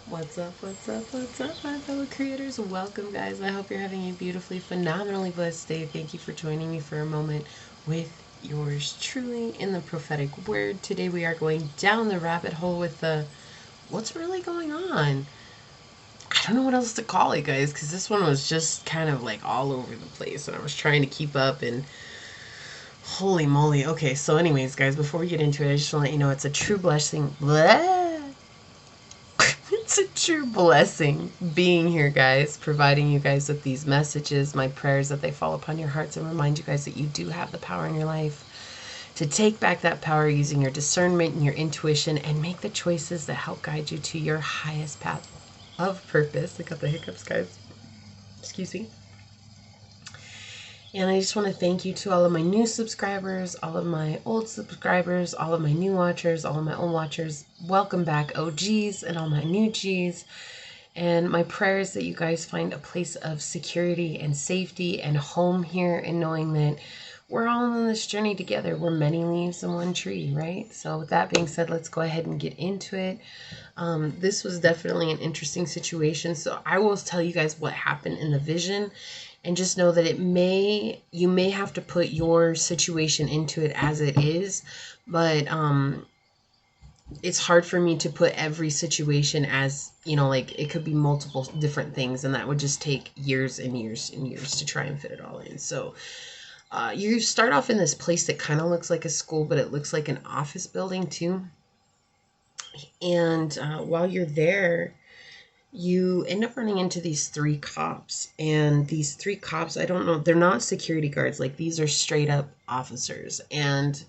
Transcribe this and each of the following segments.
What's up, my fellow creators? Welcome, guys. I hope you're having a beautifully, phenomenally blessed day. Thank you for joining me for a moment with yours truly in the prophetic word. Today, we are going down the rabbit hole with the what's really going on. I don't know what else to call it, guys, because this one was just kind of like all over the place, and I was trying to keep up. And holy moly. Okay, so, anyways, guys, before we get into it, I just want to let you know it's a true blessing. Blah. It's a true blessing being here, guys, providing you guys with these messages, my prayers that they fall upon your hearts and remind you guys that you do have the power in your life to take back that power using your discernment and your intuition and make the choices that help guide you to your highest path of purpose. I got the hiccups, guys. Excuse me. And I just want to thank you to all of my new subscribers, all of my old subscribers, all of my new watchers, all of my old watchers. Welcome back, OGs, and all my new Gs. And my prayer is that you guys find a place of security and safety and home here, and knowing that we're all on this journey together. We're many leaves in one tree, right? So with that being said, let's go ahead and get into it. This was definitely an interesting situation. So I will tell you guys what happened in the vision, and just know that you may have to put your situation into it as it is, but it's hard for me to put every situation as, like it could be multiple different things, and that would just take years and years and years to try and fit it all in. So you start off in this place that kind of looks like a school, but it looks like an office building too. And while you're there, you end up running into these three cops. And these three cops, I don't know, they're not security guards. Like, these are straight up officers. And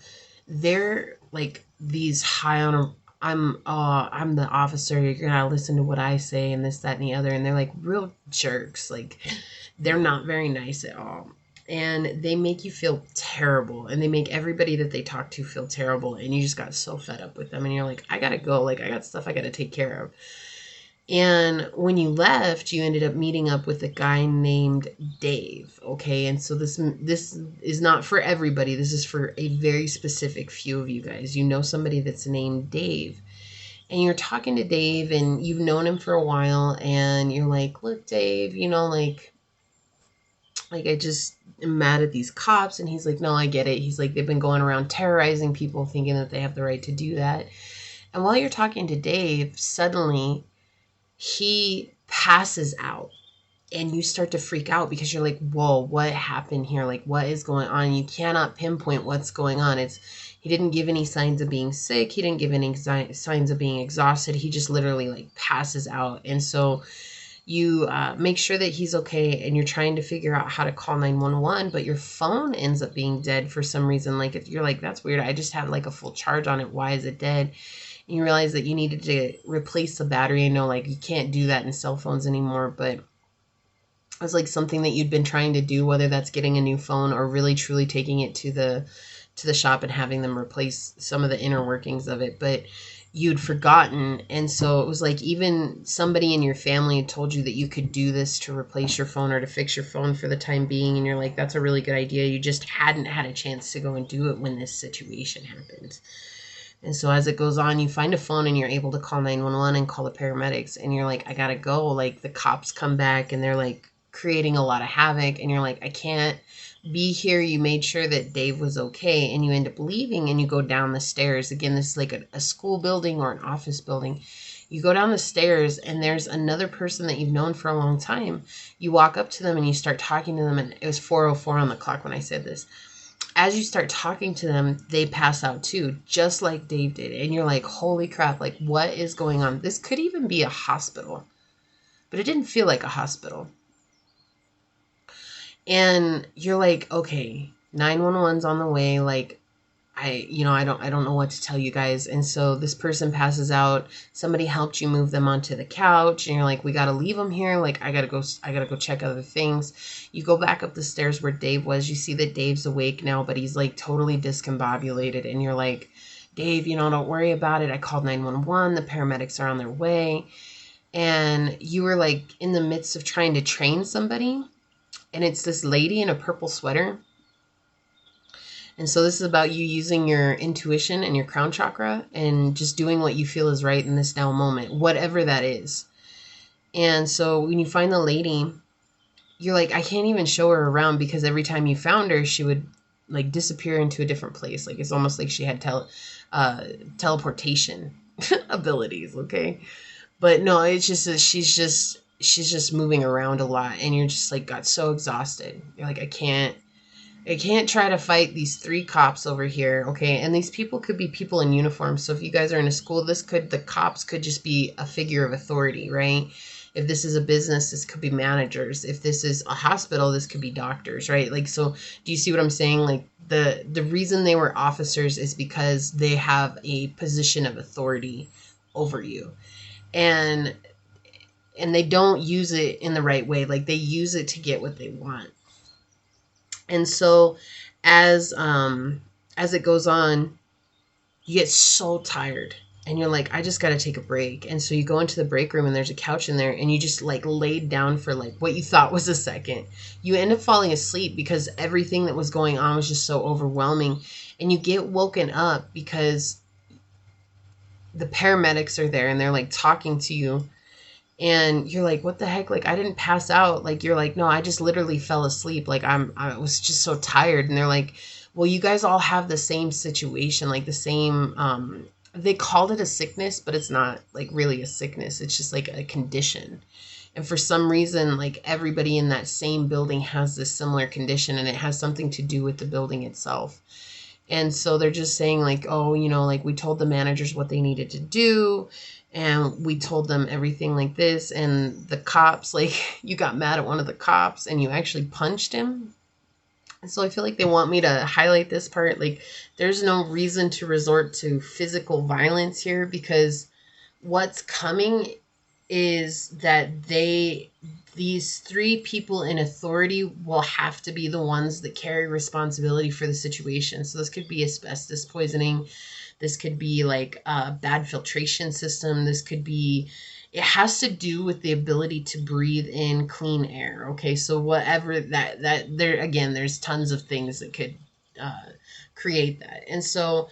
they're like these high on a, I'm the officer, you're gonna listen to what I say, and this, that, and the other. And they're like real jerks. Like, they're not very nice at all. And they make you feel terrible, and they make everybody that they talk to feel terrible. And you just got so fed up with them, and you're like, I gotta go. Like, I got stuff I gotta take care of. And when you left, you ended up meeting up with a guy named Dave. Okay, and so this is not for everybody. This is for a very specific few of you guys. You know somebody that's named Dave, and you're talking to Dave, and you've known him for a while, and you're like, "Look, Dave, like I just am mad at these cops." And he's like, "No, I get it." He's like, "They've been going around terrorizing people, thinking that they have the right to do that." And while you're talking to Dave, suddenly he passes out, and you start to freak out because you're like, whoa, what happened here? Like, what is going on? You cannot pinpoint what's going on. He didn't give any signs of being sick. He didn't give any signs of being exhausted. He just literally like passes out. And so you make sure that he's okay, and you're trying to figure out how to call 911, but your phone ends up being dead for some reason. Like, if you're like, that's weird, I just had like a full charge on it, why is it dead? And you realize that you needed to replace the battery. I know, like, you can't do that in cell phones anymore, but it was like something that you'd been trying to do, whether that's getting a new phone or really truly taking it to the shop and having them replace some of the inner workings of it. But you'd forgotten. And so it was like, even somebody in your family had told you that you could do this to replace your phone or to fix your phone for the time being, and you're like, that's a really good idea. You just hadn't had a chance to go and do it when this situation happened. And so as it goes on, you find a phone, and you're able to call 911 and call the paramedics, and you're like, I gotta go. Like, the cops come back, and they're like creating a lot of havoc, and you're like, I can't be here. You made sure that Dave was okay, and you end up leaving, and you go down the stairs. Again, this is like a school building or an office building. You go down the stairs, and there's another person that you've known for a long time. You walk up to them, and you start talking to them, and it was 4:04 on the clock when I said this. As you start talking to them, they pass out too, just like Dave did. And you're like, holy crap, like, what is going on? This could even be a hospital, but it didn't feel like a hospital. And you're like, okay, 911's on the way. Like, I don't know what to tell you guys. And so this person passes out. Somebody helped you move them onto the couch, and you're like, we got to leave them here. Like, I got to go check other things. You go back up the stairs where Dave was. You see that Dave's awake now, but he's like totally discombobulated. And you're like, Dave, don't worry about it. I called 911. The paramedics are on their way. And you were like in the midst of trying to train somebody. And it's this lady in a purple sweater. And so this is about you using your intuition and your crown chakra and just doing what you feel is right in this now moment, whatever that is. And so when you find the lady, you're like, I can't even show her around because every time you found her, she would like disappear into a different place. Like it's almost like she had teleportation abilities. Okay. But no, it's just that she's just moving around a lot, and you're just like got so exhausted. You're like, I can't try to fight these three cops over here, okay? And these people could be people in uniform. So if you guys are in a school, the cops could just be a figure of authority, right? If this is a business, this could be managers. If this is a hospital, this could be doctors, right? Like, so do you see what I'm saying? Like the reason they were officers is because they have a position of authority over you. And they don't use it in the right way. Like they use it to get what they want. And so as it goes on, you get so tired and you're like, I just got to take a break. And so you go into the break room and there's a couch in there and you just like laid down for like what you thought was a second. You end up falling asleep because everything that was going on was just so overwhelming. And you get woken up because the paramedics are there and they're like talking to you. And you're like, what the heck? Like, I didn't pass out. Like, you're like, no, I just literally fell asleep. Like, I was just so tired. And they're like, well, you guys all have the same situation, like the same, they called it a sickness, but it's not like really a sickness. It's just like a condition. And for some reason, like everybody in that same building has this similar condition, and it has something to do with the building itself. And so they're just saying like, oh, like we told the managers what they needed to do, and we told them everything like this, and the cops, like you got mad at one of the cops and you actually punched him. And so I feel like they want me to highlight this part. Like there's no reason to resort to physical violence here, because what's coming is that these three people in authority will have to be the ones that carry responsibility for the situation. So this could be asbestos poisoning. This could be like a bad filtration system. This could be, it has to do with the ability to breathe in clean air. Okay. So whatever that there, again, there's tons of things that could create that. And so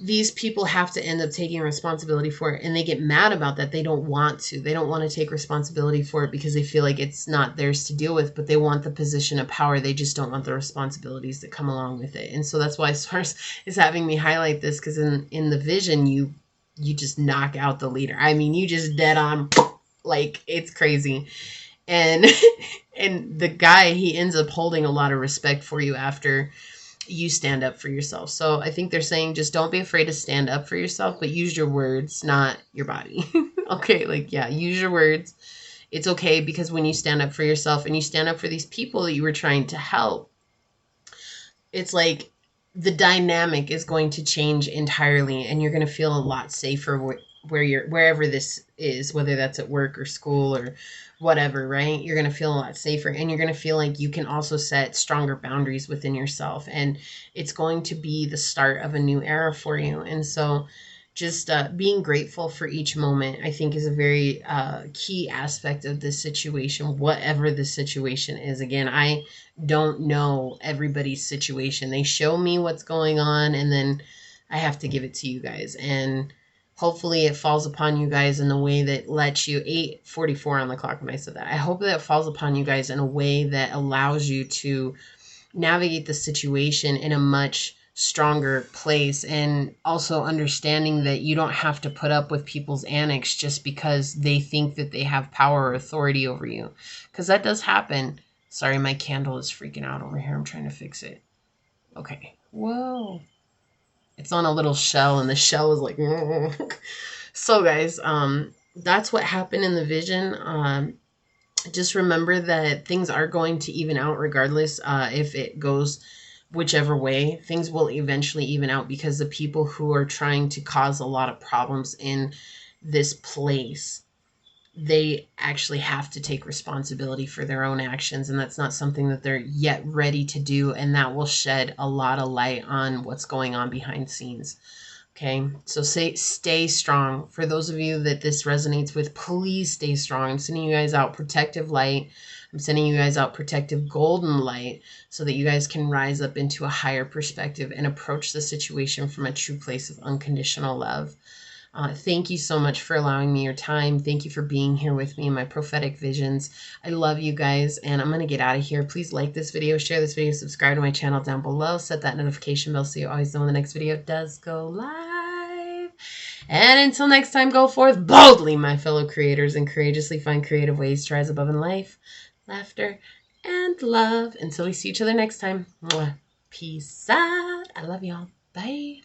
these people have to end up taking responsibility for it, and they get mad about that. They don't want to take responsibility for it because they feel like it's not theirs to deal with, but they want the position of power. They just don't want the responsibilities that come along with it. And so that's why Source is having me highlight this, because in the vision, you just knock out the leader. I mean, you just dead on, like it's crazy. And and the guy, he ends up holding a lot of respect for you after you stand up for yourself. So I think they're saying just don't be afraid to stand up for yourself, but use your words, not your body. Okay, like yeah, use your words. It's okay, because when you stand up for yourself and you stand up for these people that you were trying to help, it's like the dynamic is going to change entirely, and you're going to feel a lot safer wherever this is, whether that's at work or school or whatever, right? You're going to feel a lot safer, and you're going to feel like you can also set stronger boundaries within yourself, and it's going to be the start of a new era for you. And so just being grateful for each moment, I think, is a very key aspect of this situation, whatever the situation is. Again, I don't know everybody's situation. They show me what's going on, and then I have to give it to you guys. And hopefully it falls upon you guys in a way that lets you, 8:44 on the clock when I said that, I hope that it falls upon you guys in a way that allows you to navigate the situation in a much stronger place, and also understanding that you don't have to put up with people's antics just because they think that they have power or authority over you, because that does happen. Sorry, my candle is freaking out over here. I'm trying to fix it. Okay. Whoa. It's on a little shell, and the shell is like so guys, that's what happened in the vision. Just remember that things are going to even out regardless. If it goes whichever way, things will eventually even out, because the people who are trying to cause a lot of problems in this place, they actually have to take responsibility for their own actions, and that's not something that they're yet ready to do, and that will shed a lot of light on what's going on behind the scenes. Okay, so stay strong. For those of you that this resonates with, please stay strong. I'm sending you guys out protective light. I'm sending you guys out protective golden light so that you guys can rise up into a higher perspective and approach the situation from a true place of unconditional love. Thank you so much for allowing me your time. Thank you for being here with me in my prophetic visions. I love you guys, and I'm going to get out of here. Please like this video, share this video, subscribe to my channel down below, set that notification bell so you always know when the next video does go live. And until next time, go forth boldly, my fellow creators, and courageously find creative ways to rise above in life, laughter, and love. Until we see each other next time, peace out. I love y'all. Bye.